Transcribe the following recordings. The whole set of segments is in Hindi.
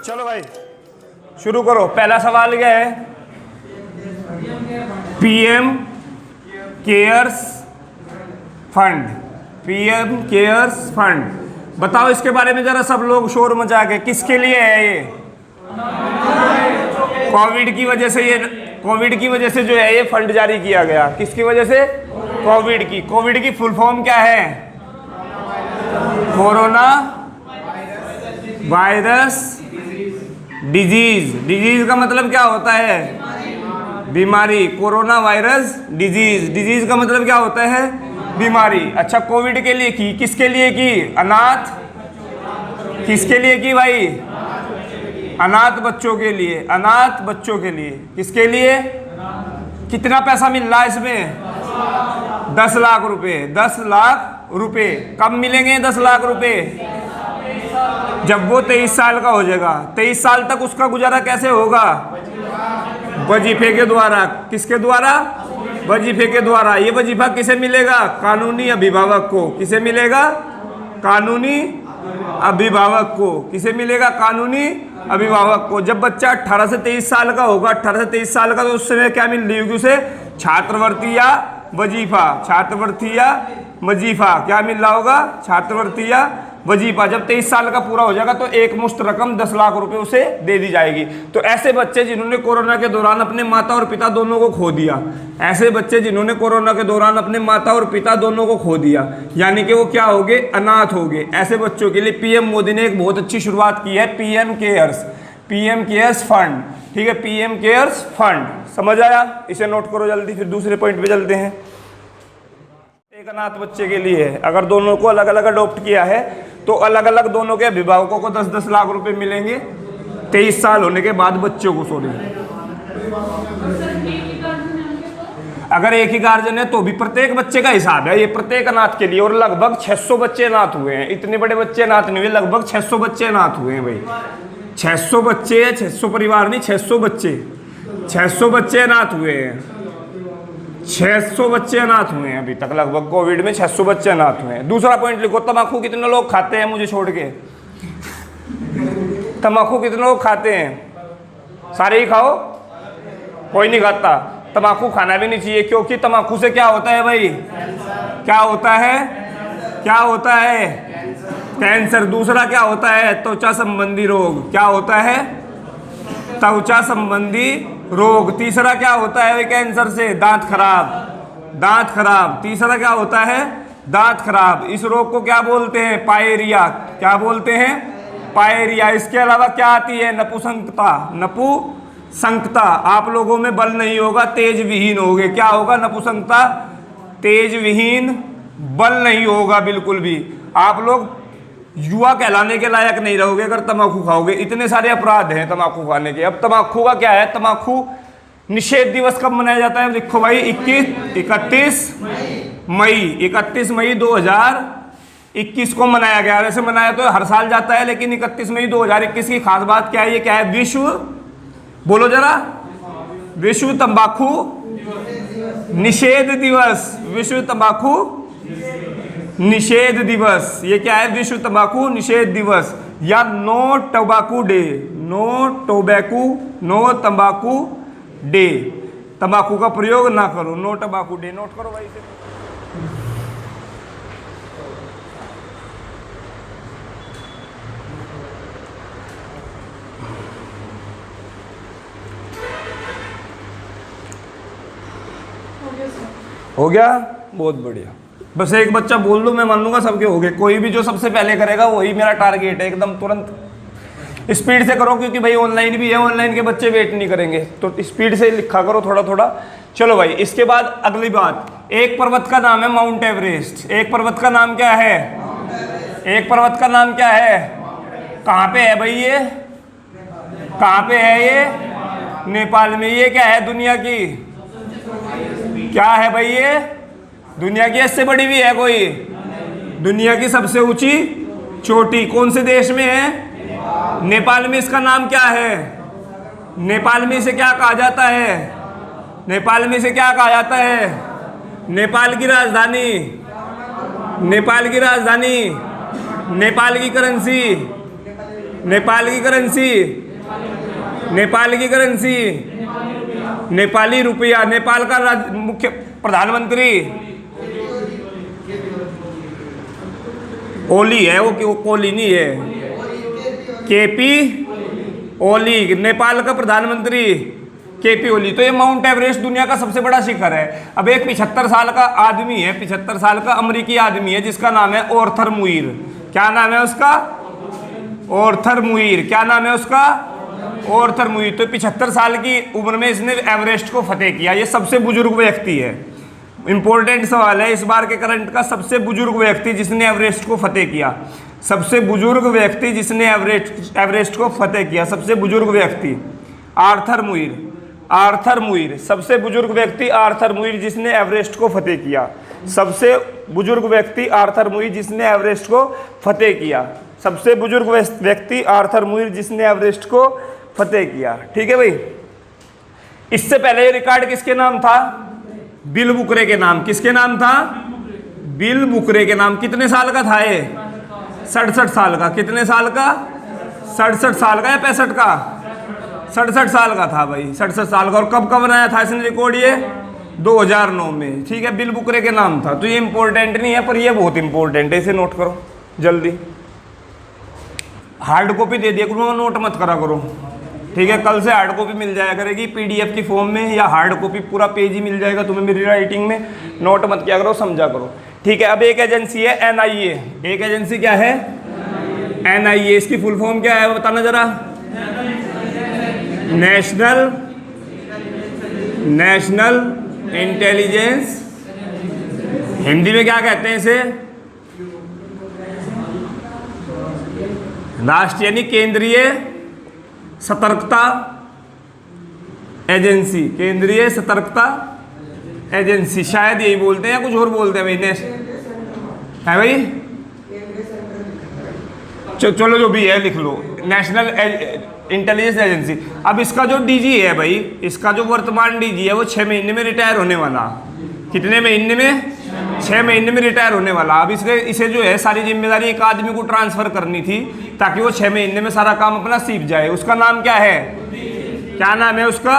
चलो भाई शुरू करो। पहला सवाल क्या है? PM cares fund, PM cares fund, बताओ इसके बारे में जरा सब लोग शोर मचा के। किसके लिए है ये? कोविड की वजह से, ये कोविड की वजह से जो है ये फंड जारी किया गया। किसकी वजह से? कोविड की। कोविड की फुल फॉर्म क्या है? Corona virus disease. डिजीज का मतलब क्या होता है? बीमारी। कोरोना वायरस डिजीज, डिजीज का मतलब क्या होता है? बीमारी। अच्छा, कोविड के लिए की, किसके लिए की? अनाथ। किसके लिए की भाई? अनाथ बच्चों के लिए, अनाथ बच्चों के लिए। किसके लिए? कितना पैसा मिल रहा है इसमें? 10 लाख रुपए। 10 लाख रुपए कब मिलेंगे? 10 लाख रुपए जब वो 23 साल का हो जाएगा। 23 साल तक उसका गुजारा कैसे होगा? वजीफे के द्वारा। किसके द्वारा? वजीफे के द्वारा। ये वजीफा किसे मिलेगा? कानूनी अभिभावक को। किसे मिलेगा? कानूनी अभिभावक को। किसे मिलेगा? कानूनी अभिभावक को। जब बच्चा 18 से 23 साल का होगा, 18 से 23 साल का, तो उस समय क्या मिल रही होगी उसे? छात्रवृत्ति या वजीफा। छात्रवृत्ति या वजीफा क्या मिल रहा होगा? छात्रवृत्ति या वजीफा। जब 23 साल का पूरा हो जाएगा तो एक मुश्त रकम 10 लाख रुपए उसे दे दी जाएगी। तो ऐसे बच्चे जिन्होंने कोरोना के दौरान अपने माता और पिता दोनों को खो दिया, ऐसे बच्चे जिन्होंने कोरोना के दौरान अपने माता और पिता दोनों को खो दिया, यानी कि वो क्या हो गए? अनाथ हो गए। ऐसे बच्चों के लिए पीएम मोदी ने एक बहुत अच्छी शुरुआत की है, PM cares, PM cares fund. ठीक है, पीएम केयर्स फंड। समझ आया? इसे नोट करो जल्दी, फिर दूसरे पॉइंट पे चलते हैं। एक अनाथ बच्चे के लिए है, अगर दोनों को अलग अलग अडॉप्ट किया है तो अलग अलग दोनों के अभिभावकों को 10-10 लाख रुपए मिलेंगे 23 साल होने के बाद बच्चों को। सॉरी, अगर एक ही गार्जियन है तो भी प्रत्येक बच्चे का हिसाब है ये, प्रत्येक अनाथ के लिए। और लगभग 600 बच्चे अनाथ हुए हैं। इतने बड़े बच्चे अनाथ नहीं हुए, लगभग 600 बच्चे अनाथ हुए हैं भाई। 600 बच्चे, 600 परिवार नहीं, 600 बच्चे, 600 बच्चे अनाथ हुए हैं। 600 बच्चे अनाथ हुए हैं अभी तक लगभग। कोविड में 600 बच्चे अनाथ हुए हैं। दूसरा पॉइंट लिखो, तम्बाकू कितने लोग खाते हैं मुझे छोड़ के? तम्बाकू कितने लोग खाते हैं? सारे ही खाओ, कोई नहीं खाता। तम्बाकू खाना भी नहीं चाहिए, क्योंकि तम्बाकू से क्या होता है भाई? क्या होता है? क्या होता है? कैंसर। दूसरा क्या होता है? त्वचा संबंधी रोग। क्या होता है? त्वचा संबंधी रोग। तीसरा क्या होता है कैंसर से? दांत खराब, दांत खराब। तीसरा क्या होता है? दांत खराब। इस रोग को क्या बोलते हैं? पायरिया। क्या बोलते हैं? पायरिया। इसके अलावा क्या आती है? नपुंसकता। नपुंसकता। आप लोगों में बल नहीं होगा, तेज विहीन होगे। क्या होगा? नपुंसकता, तेज विहीन, बल नहीं होगा बिल्कुल भी। आप लोग युवा कहलाने के लायक नहीं रहोगे अगर तम्बाकू खाओगे। इतने सारे अपराध हैं तम्बाकू खाने के। अब तम्बाकू का क्या है? तम्बाकू निषेध दिवस कब मनाया जाता है? देखो भाई, 31 मई 2021 को मनाया गया। वैसे मनाया तो हर साल जाता है, लेकिन 31 मई 2021 की खास बात क्या है? ये क्या है? विश्व, बोलो जरा, विश्व तंबाकू निषेध दिवस। विश्व तंबाकू निषेध दिवस। ये क्या है? विश्व तंबाकू निषेध दिवस या नो टोबैको डे। नो तंबाकू डे। तंबाकू का प्रयोग ना करो, नो टोबैको डे। नोट करो भाई इसे। हो गया? बहुत बढ़िया। बस एक बच्चा बोल दो, मैं मान लूंगा सबके हो गए। कोई भी जो सबसे पहले करेगा वही मेरा टारगेट है। एकदम तुरंत स्पीड से करो, क्योंकि भाई ऑनलाइन भी है, ऑनलाइन के बच्चे वेट नहीं करेंगे, तो स्पीड से लिखा करो थोड़ा थोड़ा। चलो भाई, इसके बाद अगली बात, एक पर्वत का नाम है माउंट एवरेस्ट। एक पर्वत का नाम क्या है? एक पर्वत का नाम क्या है? कहाँ पे है भाई ये? कहाँ पे है ये? नेपाल में। ये क्या है? दुनिया की क्या है भाई? ये दुनिया की इससे बड़ी भी है कोई? दुनिया की सबसे ऊंची चोटी कौन से देश में है? नेपाल में। इसका नाम क्या है? नेपाल में इसे क्या कहा जाता है? नेपाल में इसे क्या कहा जाता है? नेपाल की राजधानी, नेपाल की राजधानी, नेपाल की करेंसी, नेपाल की करेंसी, नेपाल की करेंसी, नेपाली रुपया। नेपाल का मुख्य प्रधानमंत्री ओली है, वो कोली नहीं है, केपी ओली, नेपाल का प्रधानमंत्री केपी ओली। तो ये माउंट एवरेस्ट दुनिया का सबसे बड़ा शिखर है। अब एक 75 साल का आदमी है, 75 साल का अमेरिकी आदमी है जिसका नाम है आर्थर मुइर। क्या नाम है उसका? Arthur Muir. क्या नाम है उसका? Arthur Muir. तो 75 साल की उम्र में इसने एवरेस्ट को फतेह किया। ये सबसे बुजुर्ग व्यक्ति है। इंपॉर्टेंट सवाल है इस बार के करंट का। सबसे बुजुर्ग व्यक्ति जिसने एवरेस्ट को फतेह किया, सबसे बुजुर्ग व्यक्ति जिसने एवरेस्ट को फतेह किया, सबसे बुजुर्ग व्यक्ति आर्थर मुइर। आर्थर मुइर, सबसे बुजुर्ग व्यक्ति आर्थर मुइर जिसने एवरेस्ट को फतेह किया। सबसे बुजुर्ग व्यक्ति आर्थर मुइर जिसने एवरेस्ट को फतेह किया। सबसे बुजुर्ग व्यक्ति आर्थर मुइर जिसने एवरेस्ट को फतेह किया। ठीक है भाई। इससे पहले ये रिकॉर्ड किसके नाम था? बिल बुकरे के नाम। किसके नाम था? बिल बुकरे के नाम। कितने साल का था ये? 67 साल का। कितने साल का? 67 साल का या 65 का? 67 साल का था भाई, 67 साल का। और कब कब बनाया था इसने रिकॉर्ड? ये 2009 में। ठीक है, बिल बुकरे के नाम था। तो ये इंपॉर्टेंट नहीं है पर ये बहुत इंपॉर्टेंट है, इसे नोट करो जल्दी। हार्ड कॉपी दे दिया करो, नोट मत करा करो। ठीक है, कल से हार्ड कॉपी मिल जाया करेगी पीडीएफ की फॉर्म में, या हार्ड कॉपी पूरा पेज ही मिल जाएगा तुम्हें मेरी राइटिंग में। नोट मत किया करो, समझा करो। ठीक है, अब एक एजेंसी है एनआईए। एक एजेंसी क्या है? एनआईए। इसकी फुल फॉर्म क्या है बताना जरा? National intelligence. हिंदी में क्या कहते हैं इसे? राष्ट्रीय यानी केंद्रीय सतर्कता एजेंसी। केंद्रीय सतर्कता एजेंसी, शायद यही बोलते हैं या कुछ और बोलते हैं भाई? है भाई? चलो जो भी है लिख लो, नेशनल इंटेलिजेंस एजेंसी। अब इसका जो डीजी है भाई, इसका जो वर्तमान डीजी है वो 6 महीने में रिटायर होने वाला। कितने महीने में? 6 महीने में रिटायर होने वाला। अब इसे जो है सारी जिम्मेदारी एक आदमी को ट्रांसफर करनी थी ताकि वो 6 महीने में सारा काम अपना सीख जाए। उसका नाम क्या है? क्या नाम है उसका?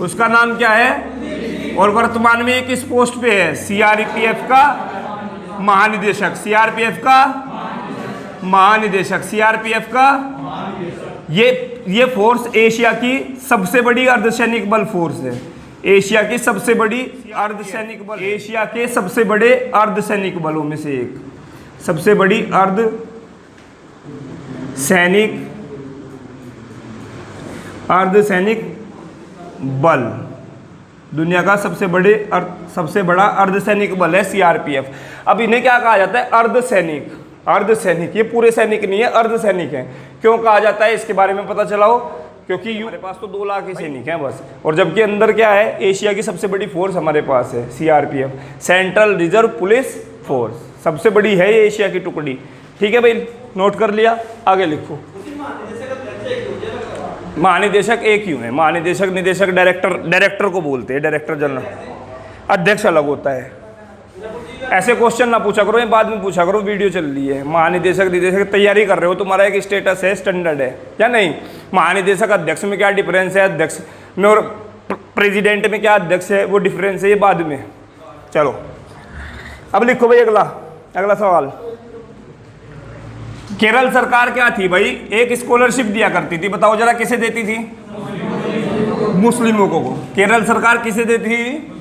उसका नाम क्या है? और वर्तमान में किस पोस्ट पे है? सीआरपीएफ का महानिदेशक। सीआरपीएफ का महानिदेशक। सीआरपीएफ का ये फोर्स एशिया की सबसे बड़ी अर्धसैनिक बल फोर्स है। एशिया की सबसे बड़ी अर्धसैनिक बल, एशिया के सबसे बड़े अर्धसैनिक बलों में से एक, सबसे बड़ी अर्धसैनिक बल, दुनिया का सबसे बड़ा अर्धसैनिक बल है सीआरपीएफ। अब इन्हें क्या कहा जाता है? अर्धसैनिक। अर्धसैनिक, ये पूरे सैनिक नहीं है, अर्धसैनिक है। क्यों कहा जाता है इसके बारे में पता चलाओ? क्योंकि हमारे पास तो 2 लाख ही सैनिक हैं बस, और जबकि अंदर क्या है? एशिया की सबसे बड़ी फोर्स हमारे पास है CRPF, central reserve police force. सबसे बड़ी है ये एशिया की टुकड़ी। ठीक है भाई, नोट कर लिया? आगे लिखो। महानिदेशक एक क्यों है? महानिदेशक, निदेशक, डायरेक्टर को बोलते हैं, डायरेक्टर जनरल। अध्यक्ष अलग होता है। ऐसे क्वेश्चन ना पूछा करो, ये बाद में पूछा करो, वीडियो चल रही है। महानिदेशक निदेशक तैयारी कर रहे हो, तुम्हारा एक स्टेटस है, स्टैंडर्ड है या नहीं? महानिदेशक अध्यक्ष में क्या डिफरेंस है? अध्यक्ष में और प्रेसिडेंट में क्या अध्यक्ष है वो डिफरेंस है, ये बाद में। चलो अब लिखो भाई अगला सवाल। केरल सरकार क्या थी भाई? एक स्कॉलरशिप दिया करती थी। बताओ जरा किसे देती थी? मुस्लिमों को। केरल सरकार किसे देती थी?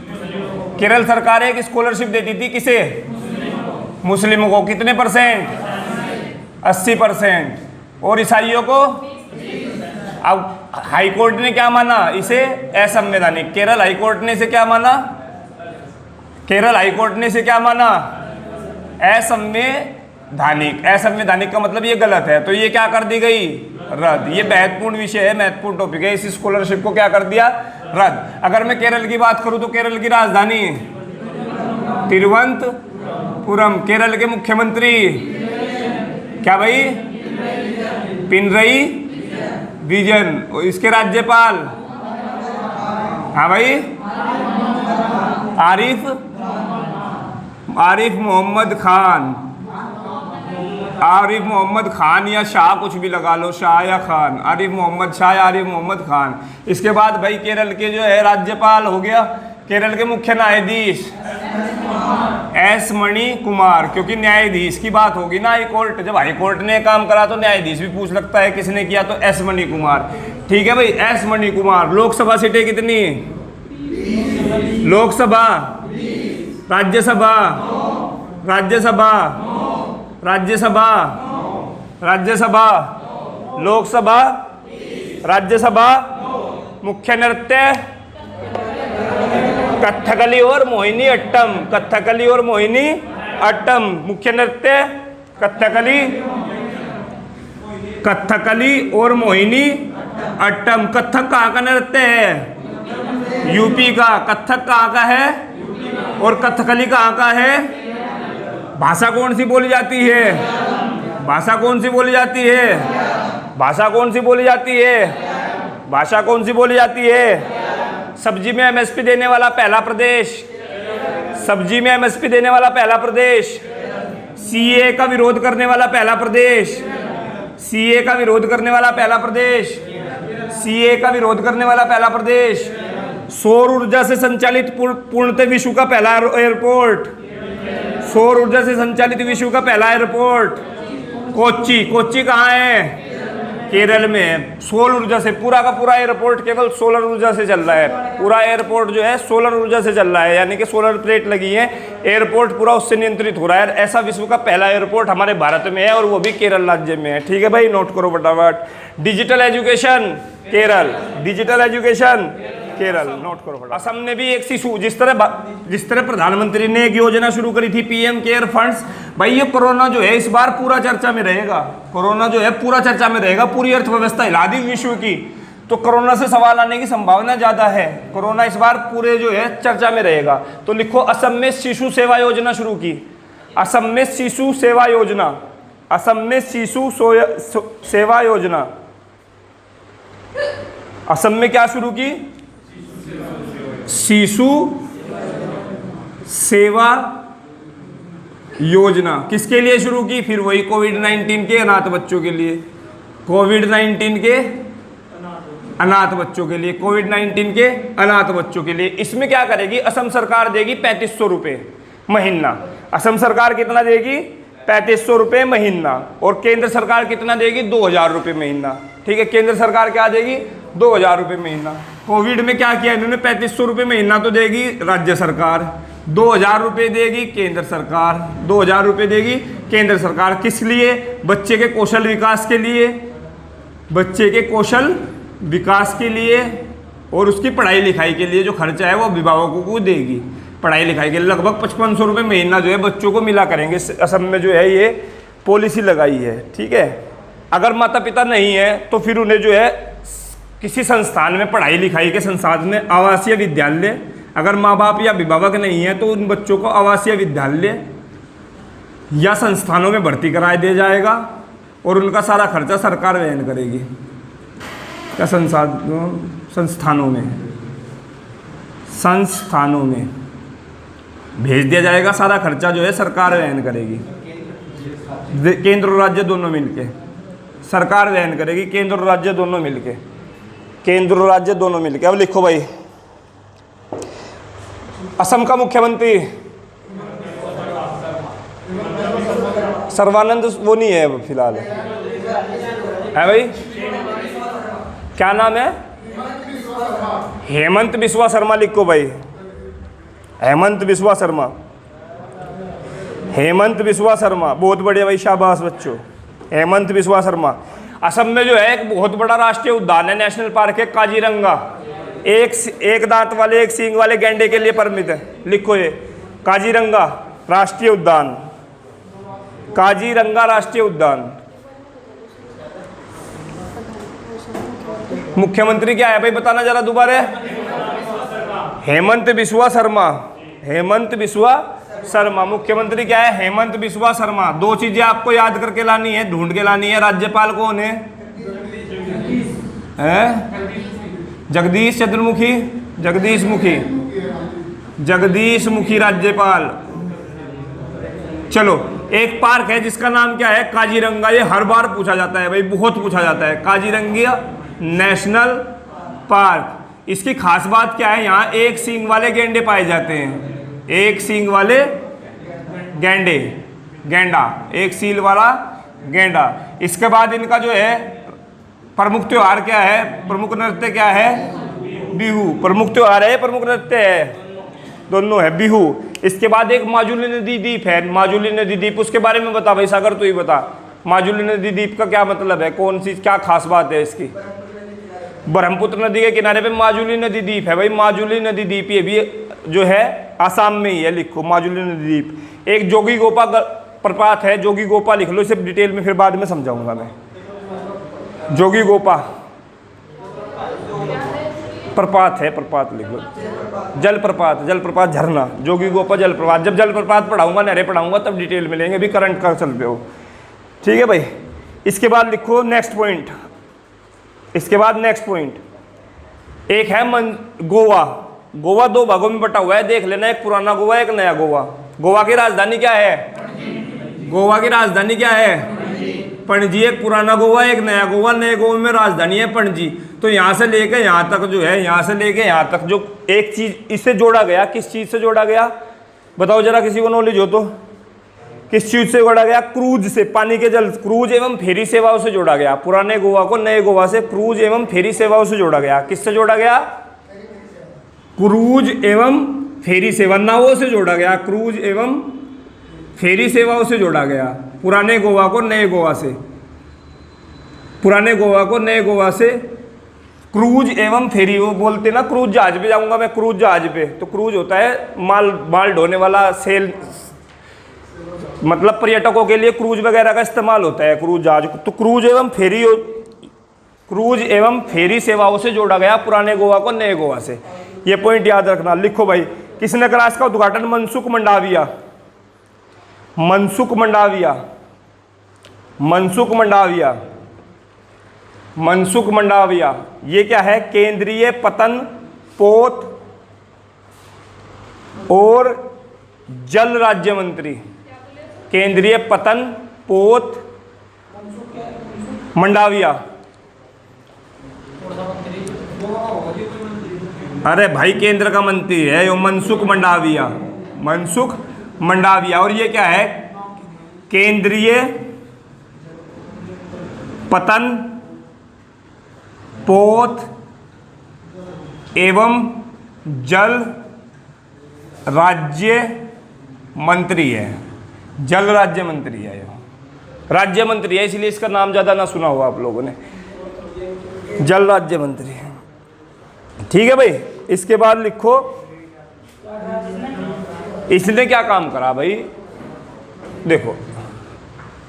केरल सरकार एक स्कॉलरशिप देती थी, किसे? मुस्लिमों को। कितने परसेंट? 80%। और ईसाइयों को? अब हाईकोर्ट ने क्या माना? इसे असंवैधानिक। केरल हाईकोर्ट ने इसे क्या माना? केरल हाईकोर्ट ने इसे क्या माना? असंवैधानिक। असंवैधानिक का मतलब ये गलत है, तो ये क्या कर दी गई? रद्द। ये महत्वपूर्ण विषय है, महत्वपूर्ण टॉपिक है। इस स्कॉलरशिप को क्या कर दिया? रद्द। अगर मैं केरल की बात करूं तो केरल की राजधानी तिरुवनंतपुरम। केरल के मुख्यमंत्री क्या भाई? पिनरई विजयन। इसके राज्यपाल हाँ भाई आरिफ मोहम्मद खान। आरिफ मोहम्मद खान या शाह, कुछ भी लगा लो, शाह या खान, आरिफ मोहम्मद शाह या आरिफ मोहम्मद खान। इसके बाद भाई केरल के जो है राज्यपाल हो गया, केरल के मुख्य न्यायाधीश एस मणि कुमार, क्योंकि न्यायाधीश की बात होगी ना हाई कोर्ट, जब हाई कोर्ट ने काम करा तो न्यायाधीश भी पूछ लगता है किसने किया, तो एस मणि कुमार। ठीक है भाई, एस मणि कुमार। लोकसभा सीटें कितनी? लोकसभा, राज्यसभा, राज्यसभा, राज्यसभा, राज्यसभा, लोकसभा, राज्यसभा, मुख्य नृत्य कथकली और मोहिनी अट्टम, कथकली और मोहिनी अट्टम, मुख्य नृत्य कथकली, कथकली और मोहिनी अट्टम। कथक कहाँ का नृत्य है? यूपी का। कथक कहाँ का है? और कथकली कहाँ का है? भाषा कौन सी बोली जाती है? भाषा कौन सी बोली जाती है? भाषा कौन सी बोली जाती है? भाषा कौन सी बोली जाती है? सब्जी में एमएसपी देने वाला पहला प्रदेश, सब्जी में एमएसपी देने वाला पहला प्रदेश, सीए का विरोध करने वाला पहला प्रदेश, सीए का विरोध करने वाला पहला प्रदेश, सीए का विरोध करने वाला पहला प्रदेश, सौर ऊर्जा से संचालित पूर्णतः विश्व का पहला एयरपोर्ट, सौर ऊर्जा से संचालित विश्व का पहला एयरपोर्ट कोच्चि। कोच्चि कहाँ है? केरल में। सोलर ऊर्जा से, पूरा का पूरा एयरपोर्ट केवल सोलर ऊर्जा से चल रहा है, पूरा एयरपोर्ट जो है सोलर ऊर्जा से चल रहा है, यानी कि सोलर प्लेट लगी है, एयरपोर्ट पूरा उससे नियंत्रित हो रहा है। ऐसा विश्व का पहला एयरपोर्ट हमारे भारत में है और वो भी केरल राज्य में है। ठीक है भाई, नोट करो फटाफट। Digital education Kerala, digital education Kerala, note करो फटाफट। असम ने भी एक शिशु, जिस तरह प्रधानमंत्री ने एक योजना शुरू करी थी पीएम केयर फंड्स, भाई ये कोरोना जो है इस बार पूरा चर्चा में रहेगा, कोरोना जो है पूरा चर्चा में रहेगा, पूरी अर्थव्यवस्था हिला दी विश्व की, तो कोरोना से सवाल आने की संभावना ज्यादा है। कोरोना इस बार पूरे जो है चर्चा में रहेगा। तो लिखो, असम में शिशु सेवा योजना शुरू की, असम में शिशु सेवा योजना, असम में शिशु सेवा योजना, असम में क्या शुरू की? शिशु सेवा योजना। किसके लिए शुरू की? फिर वही कोविड-19 के अनाथ बच्चों के लिए, कोविड-19 के अनाथ बच्चों के लिए, कोविड-19 के अनाथ बच्चों के लिए। इसमें क्या करेगी? असम सरकार देगी 3500 रुपये महीना। असम सरकार कितना देगी? 3500 रुपये महीना। और केंद्र सरकार कितना देगी? 2000 रुपये महीना। ठीक है, केंद्र सरकार क्या देगी? 2000 रुपये महीना। कोविड में क्या किया इन्होंने? 3500 रुपये महीना तो देगी राज्य सरकार, 2000 रुपये देगी केंद्र सरकार, 2000 रुपये देगी केंद्र सरकार। किस लिए? बच्चे के कौशल विकास के लिए, बच्चे के कौशल विकास के लिए और उसकी पढ़ाई लिखाई के लिए जो खर्चा है वो अभिभावकों को देगी। पढ़ाई लिखाई के लिए लगभग 5500 रुपये महीना जो है बच्चों को मिला करेंगे। असम में जो है ये पॉलिसी लगाई है। ठीक है, अगर माता पिता नहीं है तो फिर उन्हें जो है किसी संस्थान में पढ़ाई लिखाई के संसाधन में, आवासीय विद्यालय, अगर माँ बाप या अभिभावक नहीं है तो उन बच्चों को आवासीय विद्यालय या संस्थानों में भर्ती करा दिया जाएगा और उनका सारा खर्चा सरकार वहन करेगी। क्या संस्थानों में भेज दिया जाएगा, सारा खर्चा जो है सरकार वहन करेगी। केंद्र और राज्य दोनों मिलके सरकार वहन करेगी, केंद्र और राज्य दोनों मिलके, केंद्र और राज्य दोनों मिलके। अब लिखो भाई, असम का मुख्यमंत्री सर्बानंद, वो नहीं है फिलहाल, है भाई? क्या नाम है? हेमंत बिस्वा शर्मा। लिखो भाई, हेमंत बिस्वा शर्मा, हेमंत बिस्वा शर्मा, बहुत बढ़िया भाई, शाबाश बच्चों, हेमंत बिस्वा शर्मा। असम में जो है एक बहुत बड़ा राष्ट्रीय उद्यान है, नेशनल पार्क है काजीरंगा। एक दांत वाले, एक सींग वाले गैंडे के लिए परमित है। लिखो ये काजीरंगा राष्ट्रीय उद्यान, काजीरंगा राष्ट्रीय उद्यान। मुख्यमंत्री क्या है भाई, बताना जरा दोबारा। हेमंत बिस्वा शर्मा, हेमंत बिस्वा शर्मा। मुख्यमंत्री क्या है? हेमंत बिस्वा शर्मा। दो चीजें आपको याद करके लानी है, ढूंढ के लानी है। राज्यपाल कौन है? जगदीश चंद्रमुखी, जगदीश मुखी, जगदीश मुखी राज्यपाल। चलो, एक पार्क है जिसका नाम क्या है, काजीरंगा। ये हर बार पूछा जाता है भाई, बहुत पूछा जाता है। काजीरंगा नेशनल पार्क, इसकी खास बात क्या है, यहाँ एक सींग वाले गैंडे पाए जाते हैं। एक सींग वाले गैंडे, गैंडा, एक सील वाला गैंडा। इसके बाद इनका जो है प्रमुख त्योहार क्या है, प्रमुख नृत्य क्या है, बिहू। प्रमुख त्योहार है, प्रमुख नृत्य है, दोनों है, बिहू। इसके बाद एक माजुली नदी द्वीप है, माजुली नदी द्वीप, उसके बारे में बता भाई सागर, तू ही बता। माजुली नदी द्वीप का क्या मतलब है, कौन सी क्या खास बात है इसकी। ब्रह्मपुत्र नदी के किनारे पे माजुली नदी द्वीप है भाई, माजुली नदी द्वीप। ये भी जो है आसाम में ही है, लिखो माजुली नदी द्वीप। एक जोगी गोपा प्रपात है, जोगी गोपा लिख लो, इसे डिटेल में फिर बाद में समझाऊंगा मैं। जोगी गोपा प्रपात है, प्रपात लिख लो, जलप्रपात, जलप्रपात झरना, जोगी गोपा जलप्रपात। जब जलप्रपात पढ़ाऊंगा, नहरें पढ़ाऊंगा, तब डिटेल में लेंगे, अभी करंट कर चल पे हो, ठीक है भाई। इसके बाद लिखो नेक्स्ट पॉइंट, इसके बाद नेक्स्ट पॉइंट एक है गोवा। गोवा दो भागों में बटा हुआ है, देख लेना, एक पुराना गोवा, एक नया गोवा। गोवा की राजधानी क्या है, गोवा की राजधानी क्या है, पणजी। एक पुराना गोवा, एक नया गोवा। नए गोवा में राजधानी है पणजी। तो यहाँ से लेके यहाँ तक जो है, यहाँ से लेके यहाँ तक जो एक चीज इससे जोड़ा गया, किस चीज से जोड़ा गया बताओ जरा, किसी को नॉलेज हो तो। किस चीज से जोड़ा गया, क्रूज से, पानी के जल, क्रूज एवं फेरी सेवाओं से जोड़ा गया। पुराने गोवा को नए गोवा से क्रूज एवं फेरी सेवाओं से जोड़ा गया। किससे जोड़ा गया, क्रूज एवं फेरी सेवा, नावों से जोड़ा गया, क्रूज एवं फेरी सेवाओं से जोड़ा गया। पुराने गोवा को नए गोवा से, पुराने गोवा को नए गोवा से क्रूज एवं फेरी। वो बोलते ना क्रूज जहाज पे जाऊंगा मैं, क्रूज जहाज पे, तो क्रूज होता है माल ढोने वाला सेल, मतलब पर्यटकों के लिए क्रूज वगैरह का इस्तेमाल होता है, क्रूज जहाज। तो क्रूज एवं फेरी सेवाओं से जोड़ा गया पुराने गोवा को नए गोवा से। ये पॉइंट याद रखना, लिखो भाई। किसने करा इसका उद्घाटन, मनसुख मंडाविया। मनसुख मंडाविया, मनसुख मंडाविया, मनसुख मंडाविया। ये क्या है, केंद्रीय पतन पोत और जल राज्य मंत्री। केंद्रीय पतन पोत मंडाविया। अरे भाई केंद्र का मंत्री है यो, मनसुख मंडाविया, मनसुख मंडाविया। और ये क्या है, केंद्रीय पतन पोत एवं जल राज्य मंत्री है, जल राज्य मंत्री है, राज्य मंत्री है, इसलिए इसका नाम ज़्यादा ना सुना हुआ आप लोगों ने, जल राज्य मंत्री है, ठीक है भाई। इसके बाद लिखो, इसने क्या काम करा भाई, देखो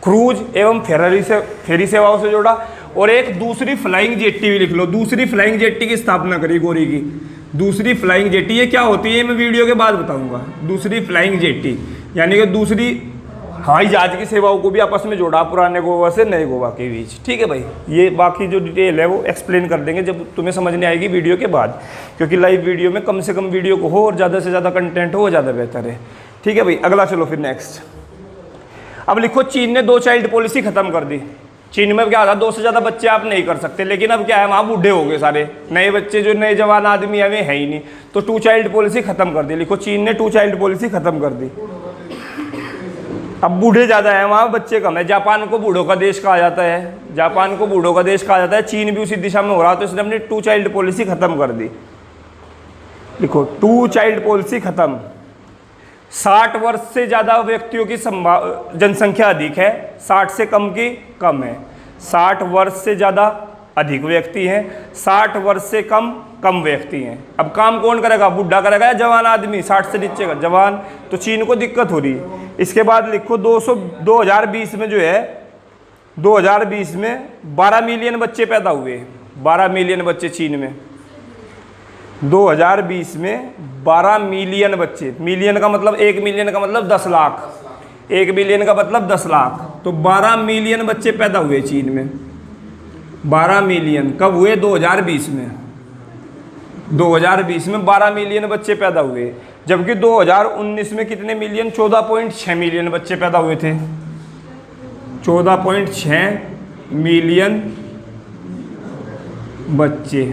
क्रूज एवं फेरी सेवाओं से जोड़ा। और एक दूसरी फ्लाइंग जेट्टी भी लिख लो, दूसरी फ्लाइंग जेट्टी की स्थापना करी गोरी की। दूसरी फ्लाइंग जेट्टी ये क्या होती है, मैं वीडियो के बाद बताऊंगा। दूसरी फ्लाइंग जेट्टी यानी कि दूसरी हवाई जहाज की सेवाओं को भी आपस में जोड़ा, पुराने गोवा से नए गोवा के बीच, ठीक है भाई। ये बाकी जो डिटेल है वो एक्सप्लेन कर देंगे जब तुम्हें समझने आएगी वीडियो के बाद, क्योंकि लाइव वीडियो में कम से कम वीडियो को हो और ज़्यादा से ज़्यादा कंटेंट हो, वो ज़्यादा बेहतर है, ठीक है भाई। अगला चलो फिर नेक्स्ट। अब लिखो, चीन ने 2 चाइल्ड पॉलिसी खत्म कर दी। चीन में क्या था, 2 से ज़्यादा बच्चे आप नहीं कर सकते, लेकिन अब क्या है, वहाँ बूढ़े हो गए सारे, नए बच्चे जो नए जवान आदमी है वे है ही नहीं, तो 2 चाइल्ड पॉलिसी खत्म कर दी। लिखो, चीन ने 2 चाइल्ड पॉलिसी खत्म कर दी। अब बूढ़े ज़्यादा है वहाँ, बच्चे कम है। जापान को बूढ़ों का देश कहा जाता है, जापान को बूढ़ों का देश कहा जाता है। चीन भी उसी दिशा में हो रहा, तो इसने अपनी 2 चाइल्ड पॉलिसी खत्म कर दी। लिखो, 2 चाइल्ड पॉलिसी खत्म। 60 वर्ष से ज़्यादा व्यक्तियों की जनसंख्या अधिक है, 60 से कम की कम है। 60 वर्ष से ज़्यादा अधिक व्यक्ति हैं, 60 वर्ष से कम कम व्यक्ति हैं। अब काम कौन करेगा, बूढ़ा करेगा या जवान आदमी, 60 से नीचे का जवान। तो चीन को दिक्कत हो रही है। इसके बाद लिखो, 2020 में जो है, 2020 में 12 मिलियन बच्चे पैदा हुए, 12 मिलियन बच्चे चीन में। 2020 में 12 मिलियन बच्चे, मिलियन का मतलब 1 मिलियन का मतलब 10 लाख, 1 मिलियन का मतलब 10 लाख, तो 12 मिलियन बच्चे पैदा हुए चीन में। 12 मिलियन कब हुए, 2020 में। 2020 में 12 मिलियन बच्चे पैदा हुए। जबकि 2019 में कितने मिलियन, 14.6 मिलियन बच्चे पैदा हुए थे। 14.6 मिलियन बच्चे,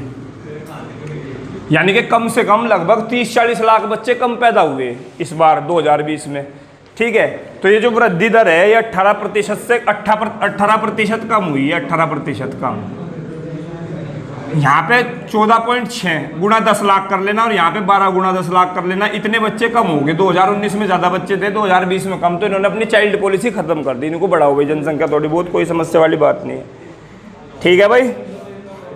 यानी कि कम से कम लगभग 30-40 लाख बच्चे कम पैदा हुए इस बार 2020 में। ठीक है, तो ये जो वृद्धि दर है ये 18% से 18% कम हुई है, 18% कम। यहाँ पे 14.6 गुणा 10 लाख कर लेना और यहाँ पे 12 गुणा 10 लाख कर लेना, इतने बच्चे कम हो गए। 2019 में ज़्यादा बच्चे थे, 2020 में कम, तो इन्होंने अपनी चाइल्ड पॉलिसी खत्म कर दी, इनको बढ़ाओ भाई जनसंख्या थोड़ी बहुत, कोई समस्या वाली बात नहीं है। ठीक है भाई,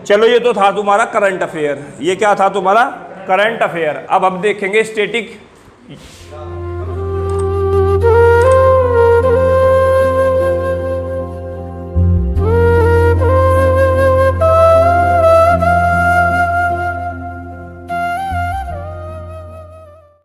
चलो ये तो था तुम्हारा करंट अफेयर, ये क्या था तुम्हारा करंट अफेयर। अब देखेंगे स्टैटिक